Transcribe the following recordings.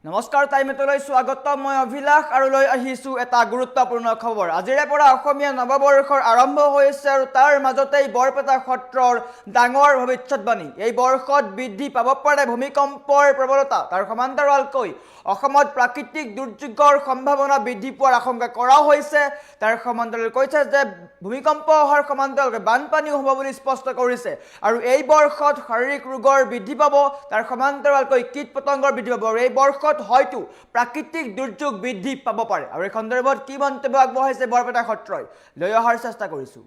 নমস্কাৰ টাইমেটলৈ স্বাগত মই অভিলাষ আৰু লৈ আহিছো এটা গুৰুত্বপূৰ্ণ খবৰ আজিৰে পৰা অসমীয়া নৱবৰ্ষৰ আৰম্ভ হৈছে আৰু তাৰ মাজতেই বৰপেটা সত্ৰৰ ডাঙৰ ভৱিষ্যতবাণী এই বৰ্ষত বৃদ্ধি পাব পাৰে ভূমিকম্পৰ প্ৰবলতা তাৰ সমান্তৰালকৈ অসমত প্ৰাকৃতিক দুৰ্যোগৰ সম্ভাৱনা বৃদ্ধি পোৱাৰ আশংকা কৰা হৈছে তাৰ সমান্তৰাল কৈছে যে ভূমিকম্প অহাৰ সমান্তৰালকৈ বানপানী হ'ব বুলি স্পষ্ট কৰিছে আৰু এই বৰ্ষত শাৰীৰিক ৰোগৰ বৃদ্ধি পাব তাৰ সমান্তৰালকৈ কীট পতংগৰ বৃদ্ধি পাব আৰু এই বৰ্ষত হয়তো প্ৰাকৃতিক দুৰ্যোগ বৃদ্ধি পাব পাৰে আৰু এই সন্দৰ্ভত কি মন্তব্য আগবঢ়াইছে বৰপেটা সত্ৰই লৈ অহাৰ চেষ্টা কৰিছো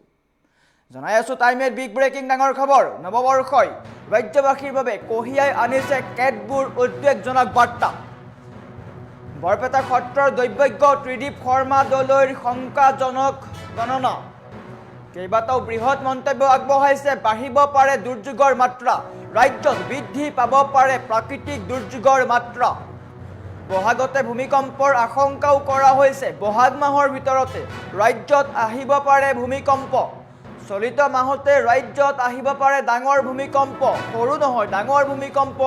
জনাই আছো টাইমে বিগ ব্ৰেকিং ডাঙৰ খবৰ নৱবৰ্ষই ৰাজ্যবাসীৰ বাবে কঢ়িয়াই আনিছে কেতবোৰ উদ্বেগজনক বাৰ্তা বৰপেটা সত্ৰৰ দৈৱজ্ঞ ত্ৰিদীপ শৰ্মা দলৈৰ শংকাজনক গণনা কেইবাটাও বৃহৎ মন্তব্য আগবঢ়াইছে বাঢ়িব পাৰে দুৰ্যোগৰ মাত্ৰা ৰাজ্যত বৃদ্ধি পাব পাৰে প্ৰাকৃতিক দুৰ্যোগৰ মাত্ৰা বহাগতে ভূমিকম্পৰ আশংকাও কৰা হৈছে বহাগ মাহৰ ভিতৰতে ৰাজ্যত আহিব পাৰে ভূমিকম্প চলিত মাহতে ৰাজ্যত আহিব পাৰে ডাঙৰ ভূমিকম্প সৰু নহয় ডাঙৰ ভূমিকম্প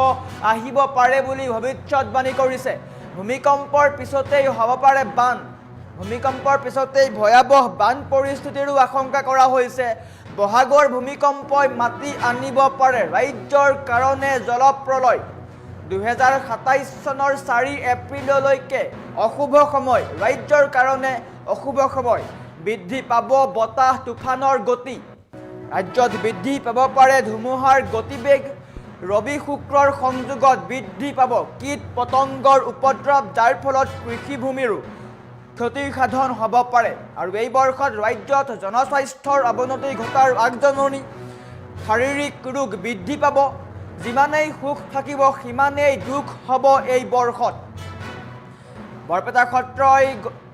আহিব পাৰে বুলি ভৱিষ্যতবাণী কৰিছে ভূমিকম্পৰ পিছতেই হ'ব পাৰে বান ভূমিকম্পৰ পিছতেই ভয়াবহ বান পৰিস্থিতিৰো আশংকা কৰা হৈছে বহাগৰ ভূমিকম্পই মাতি আনিব পাৰে ৰাজ্যৰ কাৰণে জলপ্ৰলয় 2027 চনৰ 4 এপ্ৰিললৈকে অশুভ সময় ৰাজ্যৰ কাৰণে অশুভ সময় বৃদ্ধি পাব বতাহ তুফানৰ গতি ৰাজ্যত বৃদ্ধি পাব পাৰে ধুমুহাৰ গতিবেগ ৰবি শুক্ৰৰ সংযোগত বৃদ্ধি পাব কীট পতংগৰ উপদ্ৰৱ যাৰ ফলত কৃষিভূমিৰো ক্ষতিসাধন হ'ব পাৰে আৰু এই বৰ্ষত ৰাজ্যত জনস্বাস্থ্যৰ অৱনতি ঘটাৰ আগজাননী শাৰীৰিক ৰোগ বৃদ্ধি পাব যিমানেই সুখ থাকিব সিমানেই দুখ হ'ব এই বৰ্ষত বৰপেটা সত্ৰই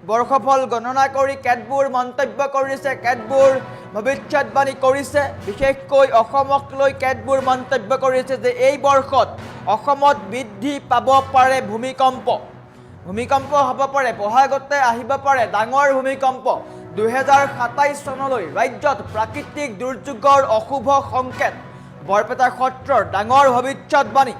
বৰ্ষফল গণনা কৰি কেতবোৰ মন্তব্য কৰিছে কেতবোৰ ভৱিষ্যতবাণী কৰিছে বিশেষকৈ অসমক লৈ কেতবোৰ মন্তব্য কৰিছে যে এই বৰ্ষত অসমত বৃদ্ধি পাব পাৰে ভূমিকম্প হ'ব পাৰে বহাগতে আহিব পাৰে ডাঙৰ ভূমিকম্প 2027 চনলৈ ৰাজ্যত প্ৰাকৃতিক দুৰ্যোগৰ অশুভ সংকেত বৰপেটা সত্ৰৰ ডাঙৰ ভৱিষ্যতবাণী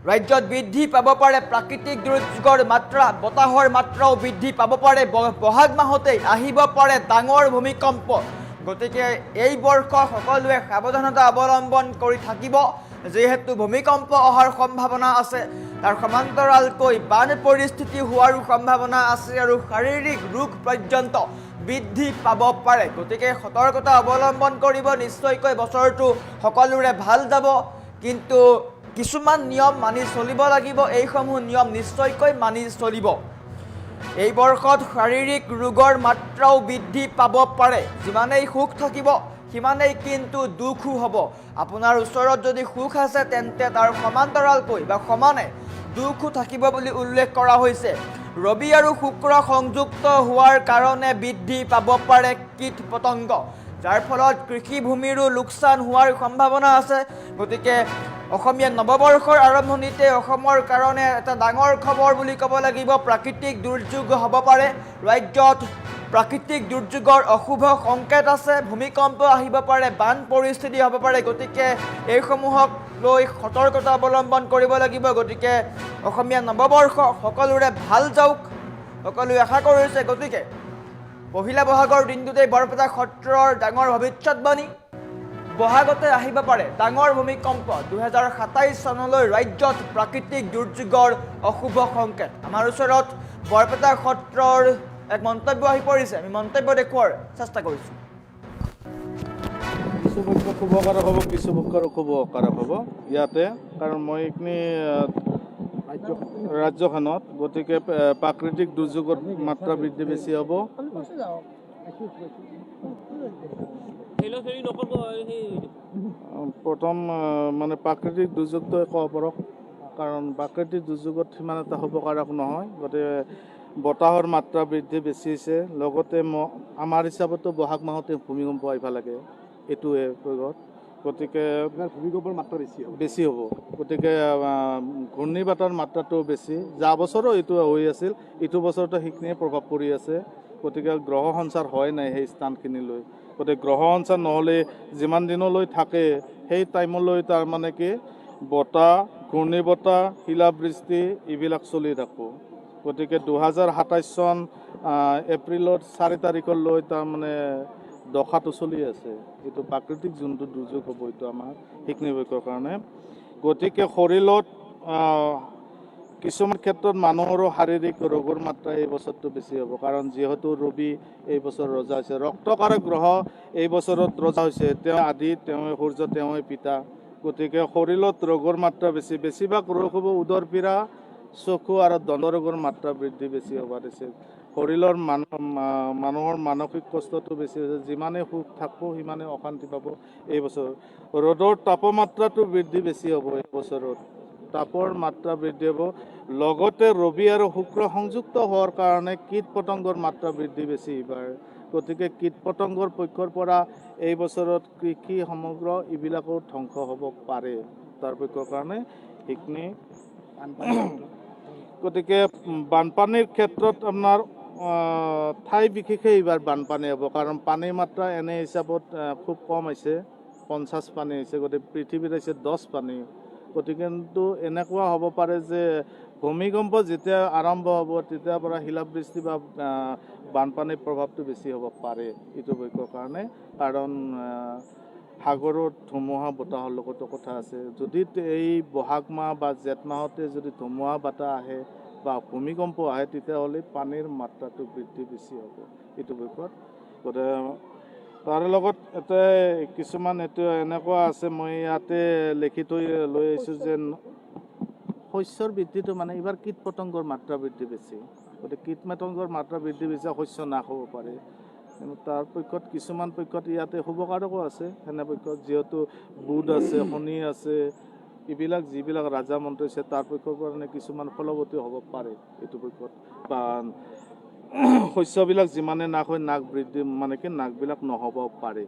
ৰাজ্যত বৃদ্ধি পাব পাৰে প্ৰাকৃতিক দুৰ্যোগৰ মাত্ৰা বতাহৰ মাত্ৰাও বৃদ্ধি পাব পাৰে বহাগ মাহতেই আহিব পাৰে ডাঙৰ ভূমিকম্প গতিকে এই বৰ্ষ সকলোৱে সাৱধানতা অৱলম্বন কৰি থাকিব যেহেতু ভূমিকম্প অহাৰ সম্ভাৱনা আছে তাৰ সমান্তৰালকৈ বান পৰিস্থিতি হোৱাৰ সম্ভাৱনা আছে আৰু শাৰীৰিক ৰোগ পৰ্যন্ত বৃদ্ধি পাব পাৰে গতিকে সতৰ্কতা অৱলম্বন কৰিব নিশ্চয়কৈ বছৰটো সকলোৰে ভাল যাব কিন্তু কিছুমান নিয়ম মানি চলিব লাগিব এইসমূহ নিয়ম নিশ্চয়কৈ মানি চলিব এই বৰ্ষত শাৰীৰিক ৰোগৰ মাত্ৰাও বৃদ্ধি পাব পাৰে যিমানেই সুখ থাকিব সিমানেই কিন্তু দুখো হ'ব আপোনাৰ ওচৰত যদি সুখ আছে তেন্তে তাৰ সমান্তৰালকৈ বা সমানে দুখো থাকিব বুলি উল্লেখ কৰা হৈছে ৰবি আৰু শুক্ৰ সংযুক্ত হোৱাৰ কাৰণে বৃদ্ধি পাব পাৰে কীট পতংগ যাৰ ফলত কৃষিভূমিৰো লোকচান হোৱাৰ সম্ভাৱনা আছে গতিকে অসমীয়া নৱবৰ্ষৰ আৰম্ভণিতে অসমৰ কাৰণে এটা ডাঙৰ খবৰ বুলি ক'ব লাগিব প্ৰাকৃতিক দুৰ্যোগ হ'ব পাৰে ৰাজ্যত প্ৰাকৃতিক দুৰ্যোগৰ অশুভ সংকেত আছে ভূমিকম্প আহিব পাৰে বান পৰিস্থিতি হ'ব পাৰে গতিকে এইসমূহক লৈ সতৰ্কতা অৱলম্বন কৰিব লাগিব গতিকে অসমীয়া নৱবৰ্ষ সকলোৰে ভাল যাওক সকলোৱে আশা কৰিছে গতিকে পহিলা বহাগৰ দিনটোতেই বৰপেটা সত্ৰৰ ডাঙৰ ভৱিষ্যতবাণী বহাগতে আহিব পাৰে ডাঙৰ ভূমিকম্প 2027 চনলৈ ৰাজ্যত প্ৰাকৃতিক দুৰ্যোগৰ অশুভ সংকেত আমাৰ ওচৰত বৰপেটা সত্ৰৰ এক মন্তব্য আহি পৰিছে আমি মন্তব্য দেখুৱাৰ চেষ্টা কৰিছোঁ কিছু পক্ষ শুভকাৰক হ'ব কিছু পক্ষৰ অশুভকাৰক হ'ব ইয়াতে কাৰণ মই এইখিনি ৰাজ্যখনত গতিকে প্ৰাকৃতিক দুৰ্যোগৰ মাত্ৰা বৃদ্ধি বেছি হ'ব প্ৰথম মানে প্ৰাকৃতিক দুৰ্যোগটো ক'ব পাৰক কাৰণ প্ৰাকৃতিক দুৰ্যোগত সিমান এটা শুভকাৰক নহয় গতিকে বতাহৰ মাত্ৰা বৃদ্ধি বেছি হৈছে লগতে আমাৰ হিচাপতো বহাগ মাহতে ভূমিকম্প আহিব লাগে এইটোৱে প্ৰয়োগত গতিকে ভূমিকম্পৰ মাত্ৰা বেছি হ'ব গতিকে ঘূৰ্ণীবাতৰ মাত্ৰাটো বেছি যোৱা বছৰো এইটো হৈ আছিল এইটো বছৰতো সেইখিনিয়ে প্ৰভাৱ পৰি আছে গতিকে গ্ৰহ সঞ্চাৰ হয় নাই সেই স্থানখিনিলৈ গতিকে গ্ৰহ সঞ্চাৰ নহ'লে যিমান দিনলৈ থাকে সেই টাইমলৈ তাৰমানে কি বতাহ ঘূৰ্ণী বতাহ শিলাবৃষ্টি এইবিলাক চলি থাকোঁ গতিকে 2027 চন এপ্ৰিলৰ 4 তাৰিখলৈ তাৰমানে দশাটো চলি আছে এইটো প্ৰাকৃতিক যোনটো দুৰ্যোগ হ'ব এইটো আমাৰ সেইখিনি বিষয়ৰ কাৰণে গতিকে শৰীৰত কিছুমান ক্ষেত্ৰত মানুহৰো শাৰীৰিক ৰোগৰ মাত্ৰা এই বছৰটো বেছি হ'ব কাৰণ যিহেতু ৰবি এই বছৰ ৰজা হৈছে ৰক্তকাৰক গ্ৰহ এই বছৰত ৰজা হৈছে তেওঁ আদি তেওঁ সূৰ্য তেওঁই পিতা গতিকে শৰীৰত ৰোগৰ মাত্ৰা বেছিভাগ ৰোগ হ'ব উদৰ পীড়া চকু আৰু দণ্ড ৰোগৰ মাত্ৰা বৃদ্ধি বেছি হ'ব দিছে শৰীৰৰ মানুহৰ মানসিক কষ্টটো বেছি হৈছে যিমানে সুখ থাকিব সিমানে অশান্তি পাব এই বছৰ ৰ'দৰ তাপমাত্ৰাটো বৃদ্ধি বেছি হ'ব এই বছৰত তাপৰ মাত্ৰা বৃদ্ধি হ'ব লগতে ৰবি আৰু শুক্ৰ সংযুক্ত হোৱাৰ কাৰণে কীট পতংগৰ মাত্ৰা বৃদ্ধি বেছি এইবাৰ গতিকে কীট পতংগৰ পক্ষৰ পৰা এই বছৰত কৃষি সমগ্ৰ এইবিলাকো ধ্বংস হ'ব পাৰে তাৰ পক্ষৰ কাৰণে সেইখিনি গতিকে বানপানীৰ ক্ষেত্ৰত আপোনাৰ ঠাই বিশেষে এইবাৰ বানপানী হ'ব কাৰণ পানীৰ মাত্ৰা এনে হিচাপত খুব কম হৈছে 50 পানী হৈছে গতিকে পৃথিৱীত হৈছে 10 পানী গতিকে কিন্তু এনেকুৱা হ'ব পাৰে যে ভূমিকম্প যেতিয়া আৰম্ভ হ'ব তেতিয়াৰ পৰা শিলাবৃষ্টি বা বানপানীৰ প্ৰভাৱটো বেছি হ'ব পাৰে এইটো বিষয়ৰ কাৰণে কাৰণ সাগৰত ধুমুহা বতাহৰ লগতো কথা আছে যদি এই বহাগ মাহ বা জেঠ মাহতে যদি ধুমুহা বতাহ আহে বা ভূমিকম্প আহে তেতিয়াহ'লে পানীৰ মাত্ৰাটো বৃদ্ধি বেছি হ'ব এইটো বিষয়ত গতিকে তাৰ লগত এটা কিছুমান এইটো এনেকুৱা আছে মই ইয়াতে লিখি থৈ লৈ আহিছোঁ যে শস্যৰ বৃদ্ধিটো মানে এইবাৰ কীট পতংগৰ মাত্ৰা বৃদ্ধি বেছি গতিকে কীট পতংগৰ মাত্ৰা বৃদ্ধি বেছি শস্য নাশ হ'ব পাৰে কিন্তু তাৰ পক্ষত কিছুমান পক্ষত ইয়াতে শুভকাৰকো আছে সেনে পক্ষত যিহেতু বুধ আছে শনি আছে এইবিলাক যিবিলাক ৰাজা মন্ত্ৰী আছে তাৰ পক্ষৰ কাৰণে কিছুমান ফলৱতী হ'ব পাৰে এইটো পক্ষত বা শস্যবিলাক যিমানে নাশ হয় নাক বৃদ্ধি মানে কি নাকবিলাক নহ'ব পাৰে